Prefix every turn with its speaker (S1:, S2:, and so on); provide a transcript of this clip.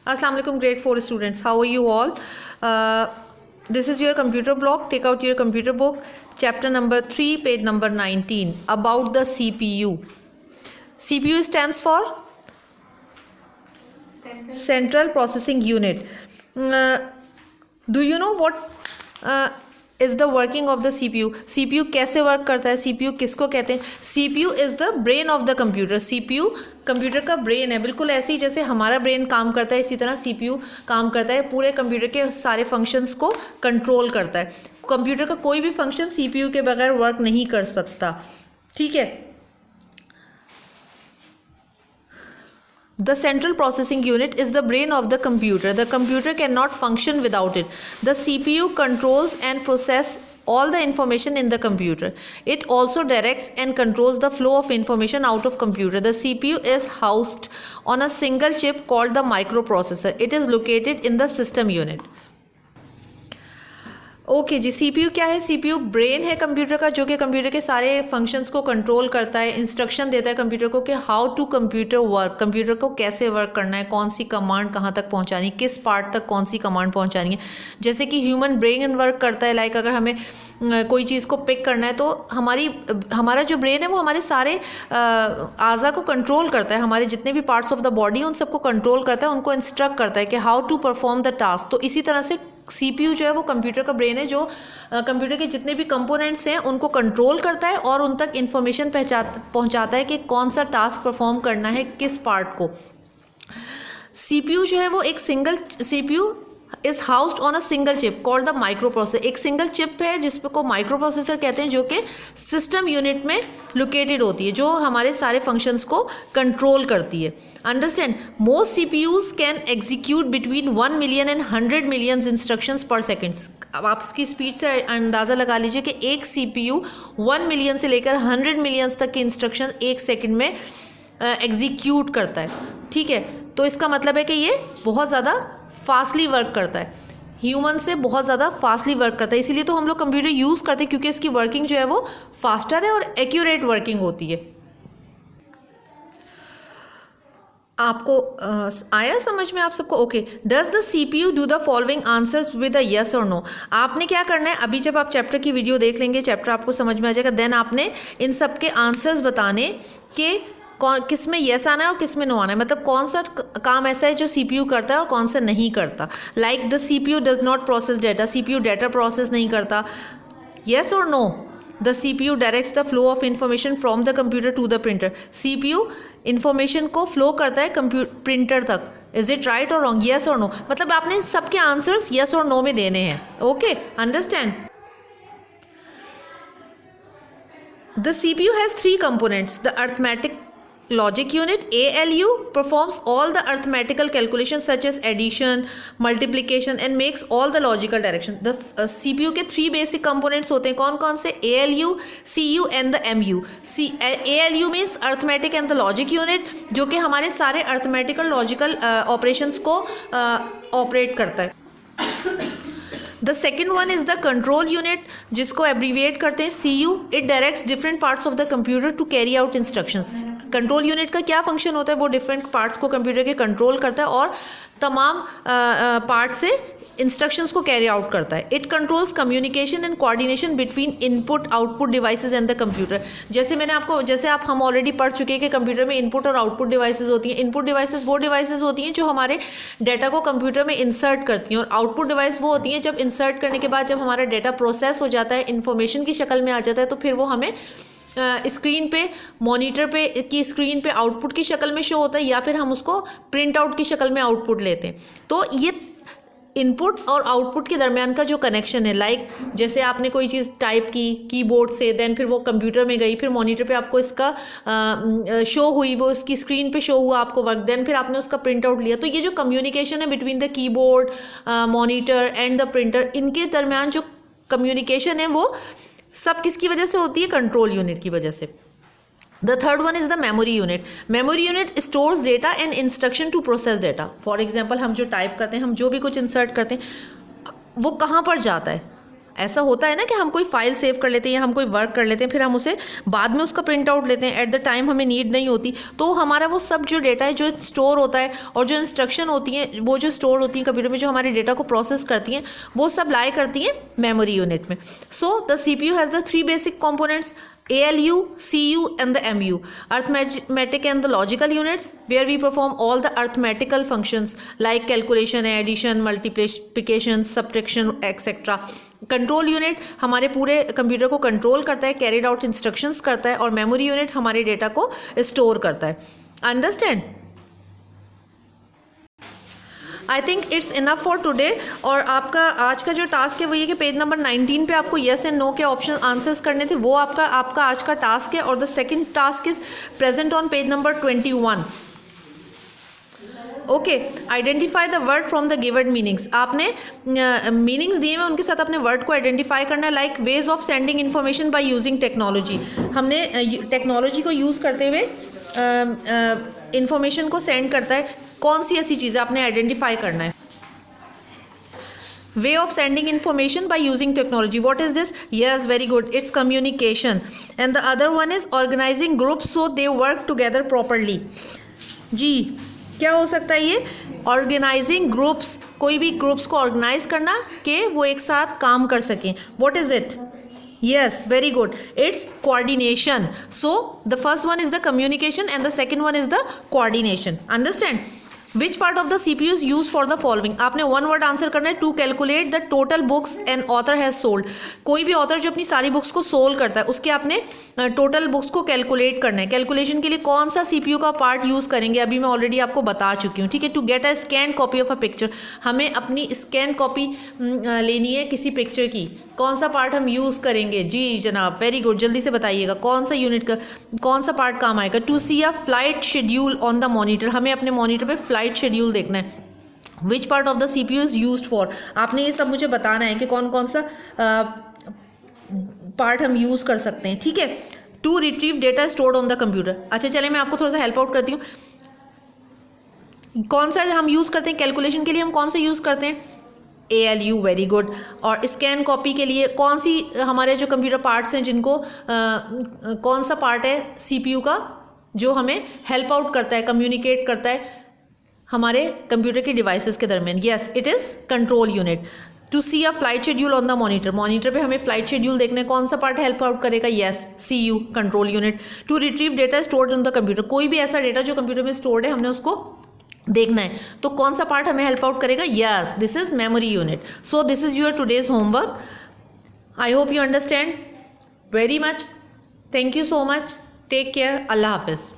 S1: Assalamu alaikum grade 4 students. How are you all? This is your computer block. Take out your computer book. Chapter number 3, page number 19. About the CPU. CPU stands for Central Processing Unit. Do you know what is the working of the CPU? CPU कैसे work करता है? CPU किसको कहते हैं? CPU is the brain of the computer. CPU computer का brain है. बिल्कुल ऐसे ही जैसे हमारा ब्रेन काम करता है, इसी तरह CPU काम करता है. पूरे कंप्यूटर के सारे फंक्शंस को कंट्रोल करता है. कंप्यूटर का कोई भी फंक्शन CPU के बगैर वर्क नहीं कर सकता. ठीक है. The central processing unit is the brain of the computer. The computer cannot function without it. The CPU controls and processes all the information in the computer. It also directs and controls the flow of information out of computer. The CPU is housed on a single chip called the microprocessor. It is located in the system unit. Okay जी. CPU क्या है? CPU brain है computer का, जो कि computer के सारे functions को कंट्रोल करता है, इंस्ट्रक्शन देता है कंप्यूटर को कि how to computer work, computer को कैसे वर्क करना है, कौन सी कमांड कहाँ तक पहुँचानी, किस पार्ट तक कौन सी कमांड पहुँचानी है. जैसे कि ह्यूमन ब्रेन वर्क करता है. लाइक अगर हमें कोई चीज़ को पिक करना है तो हमारा जो ब्रेन है वो हमारे सारे आज़ा को कंट्रोल करता है. हमारे जितने भी पार्ट्स ऑफ द बॉडी हैं उन सबको कंट्रोल करता है, उनको इंस्ट्रक्ट करता है कि how to perform the task. तो इसी तरह से CPU जो है वो कंप्यूटर का ब्रेन है, जो कंप्यूटर के जितने भी कंपोनेंट्स हैं उनको कंट्रोल करता है और उन तक इंफॉर्मेशन पहुंचाता है कि कौन सा टास्क परफॉर्म करना है किस पार्ट को. CPU जो है वो एक single CPU is housed on a single chip called the micro processor. एक सिंगल चिप है जिसपे को माइक्रो प्रोसेसर कहते हैं, जो कि सिस्टम यूनिट में लोकेटेड होती है, जो हमारे सारे फंक्शंस को कंट्रोल करती है. Understand? Most CPUs can execute between 1 million and 100 million instructions पर सेकेंड. अब आप इसकी स्पीड से अंदाज़ा लगा लीजिए कि एक CPU 1 मिलियन से लेकर 100 मिलियंस तक के इंस्ट्रक्शन एक सेकेंड में एग्जीक्यूट करता है. ठीक है. तो इसका मतलब है कि ये बहुत ज़्यादा फास्टली वर्क करता है, ह्यूमन से बहुत ज़्यादा फास्टली वर्क करता है. इसीलिए तो हम लोग कंप्यूटर यूज़ करते हैं, क्योंकि इसकी वर्किंग जो है वो फास्टर है और एक्यूरेट वर्किंग होती है. आपको आया समझ में आप सबको? Okay. Does the CPU do the following answers with a yes और नो. आपने क्या करना है, अभी जब आप चैप्टर की वीडियो देख लेंगे, चैप्टर आपको समझ में आ जाएगा, देन आपने इन सब के आंसर्स बताने कि किस में येस आना है और किस में नो आना है. मतलब कौन सा काम ऐसा है जो CPU करता है और कौन सा नहीं करता. Like the CPU does not process data. CPU data process नहीं करता. येस और no. The CPU directs the flow of information from the computer to the printer. CPU information को फ्लो करता है प्रिंटर तक. इज इट राइट और wrong? Yes और no. मतलब आपने सबके आंसर्स येस और नो में देने हैं. Okay. Understand? The CPU has 3 components. The arithmetic logic unit ALU performs all the arithmetical calculations such as addition, multiplication and makes all the logical direction. The CPU के 3 basic components होते हैं. कौन कौन से? ALU, CU and the MU. ALU means arithmetic and the logic unit, जो कि हमारे सारे arithmetical logical operations को operate करता है. The second one is the control unit, जिसको abbreviate करते हैं CU. It directs different parts of the computer to carry out instructions. Control unit का क्या फंक्शन होता है? वो डिफरेंट पार्ट्स को कंप्यूटर के कंट्रोल करता है और तमाम पार्ट से इंस्ट्रक्शंस को कैरी आउट करता है. It controls communication and coordination between input output devices and the computer. जैसे हम ऑलरेडी पढ़ चुके हैं कि कंप्यूटर में इनपुट और आउटपुट डिवाइसेस होती हैं. इनपुट डिवाइसेस वो डिवाइसेस होती हैं जो हमारे डाटा को कंप्यूटर में इंसर्ट करती हैं, और आउटपुट डिवाइस वो होती हैं जब इंसर्ट करने के बाद जब हमारा डाटा प्रोसेस हो जाता है, इन्फॉर्मेशन की शक्ल में आ जाता है, तो फिर वो हमें स्क्रीन पे, मॉनिटर पे की स्क्रीन पे आउटपुट की शक्ल में शो होता है, या फिर हम उसको प्रिंट आउट की शक्ल में आउटपुट लेते हैं. तो ये इनपुट और आउटपुट के दरमियान का जो कनेक्शन है, लाइक जैसे आपने कोई चीज़ टाइप की कीबोर्ड से, देन फिर वो कंप्यूटर में गई, फिर मॉनिटर पे आपको इसका शो हुई, वो उसकी स्क्रीन पे शो हुआ आपको वर्क, देन फिर आपने उसका प्रिंट आउट लिया. तो ये जो कम्युनिकेशन है between the keyboard, monitor and the printer, इनके दरमियान जो कम्युनिकेशन है वो सब किसकी वजह से होती है? कंट्रोल यूनिट की वजह से. The third one is the memory unit. Memory unit stores data and instruction to process data. For example हम जो टाइप करते हैं, हम जो भी कुछ इंसर्ट करते हैं, वो कहाँ पर जाता है? ऐसा होता है ना कि हम कोई फाइल सेव कर लेते हैं या हम कोई वर्क कर लेते हैं, फिर हम उसे बाद में उसका प्रिंट आउट लेते हैं, एट द टाइम हमें नीड नहीं होती, तो हमारा वो सब जो डेटा है जो स्टोर होता है और जो इंस्ट्रक्शन होती हैं वो जो स्टोर होती हैं कंप्यूटर में, जो हमारे डेटा को प्रोसेस करती हैं, वो सब लाई करती हैं मेमोरी यूनिट में. So the CPU has the 3 basic components, ALU, CU and the MU, arithmetic and the logical units, where we perform all the arithmetical functions like calculation, addition, multiplication, subtraction, etc. Control unit हमारे पूरे computer को control करता है, carried out instructions करता है, और memory unit हमारे data को स्टोर करता है. Understand? I think it's enough for today. और आपका आज का जो टास्क है वो ये कि पेज नंबर 19 पे आपको येस एंड नो के ऑप्शन आंसर्स करने थे, वो आपका आज का टास्क है. और the second task is present on page number 21. Okay, identify the word from the given meanings. आपने मीनिंग्स दिए हैं, उनके साथ अपने वर्ड को आइडेंटिफाई करना है. Like ways of sending information by using technology. हमने टेक्नोलॉजी को यूज़ करते हुए इंफॉर्मेशन को सेंड करता है. कौन सी ऐसी चीज़ आपने आइडेंटिफाई करना है. Way of sending information by using technology. What is this? Yes, very good, it's communication. And the other one is organising groups so they work together properly. जी, क्या हो सकता है ये? ऑर्गेनाइजिंग ग्रुप्स, कोई भी ग्रुप्स को ऑर्गेनाइज करना कि वो एक साथ काम कर सकें. What is it? Yes, very good. It's coordination. So the first one is the communication and the second one is the coordination. Understand? Which part of the CPU is used for the following? आपने one word answer करना है. To calculate the total books an author has sold. कोई भी author जो अपनी सारी books को sold करता है, उसके आपने टोटल बुक्स को कैलकुलेट करना है. कैलकुलेशन के लिए कौन सा CPU का पार्ट यूज़ करेंगे अभी मैं ऑलरेडी आपको बता चुकी हूँ. ठीक है. To get a scan copy of a picture, हमें अपनी स्कैन कॉपी लेनी है किसी पिक्चर की. कौन सा पार्ट हम यूज़ करेंगे? जी जनाब, वेरी गुड, जल्दी से बताइएगा कौन सा यूनिट का कौन सा पार्ट काम आएगा. To see a flight schedule on the monitor, हमें अपने मॉनिटर पे फ्लाइट शेड्यूल देखना है. Which part of the CPU is used for, आपने ये सब मुझे बताना है कि कौन कौन सा पार्ट हम यूज़ कर सकते हैं. ठीक है. To retrieve data stored on the computer. अच्छा चले मैं आपको थोड़ा सा हेल्प आउट करती हूँ. कौन सा हम यूज़ करते हैं कैलकुलेशन के लिए? हम कौन सा यूज़ करते हैं? ALU, very good. और स्कैन कॉपी के लिए कौन सी हमारे जो कंप्यूटर पार्ट्स हैं जिनको कौन सा पार्ट है CPU का जो हमें हेल्प आउट करता है, कम्युनिकेट करता है हमारे कंप्यूटर के डिवाइसेस के दरमियान? Yes, it is control unit. To see a flight schedule on the monitor, monitor पे हमें फ्लाइट शेड्यूल देखना है, कौन सा पार्ट हेल्प आउट करेगा? Yes, CU, control unit. To retrieve data stored on the computer, कोई भी ऐसा डेटा जो कंप्यूटर में स्टोर्ड है हमने उसको देखना है, तो कौन सा पार्ट हमें हेल्प आउट करेगा? Yes, this is memory unit. So this is your today's homework. I hope you understand very much. Thank you so much. Take care. अल्लाह हाफिज़.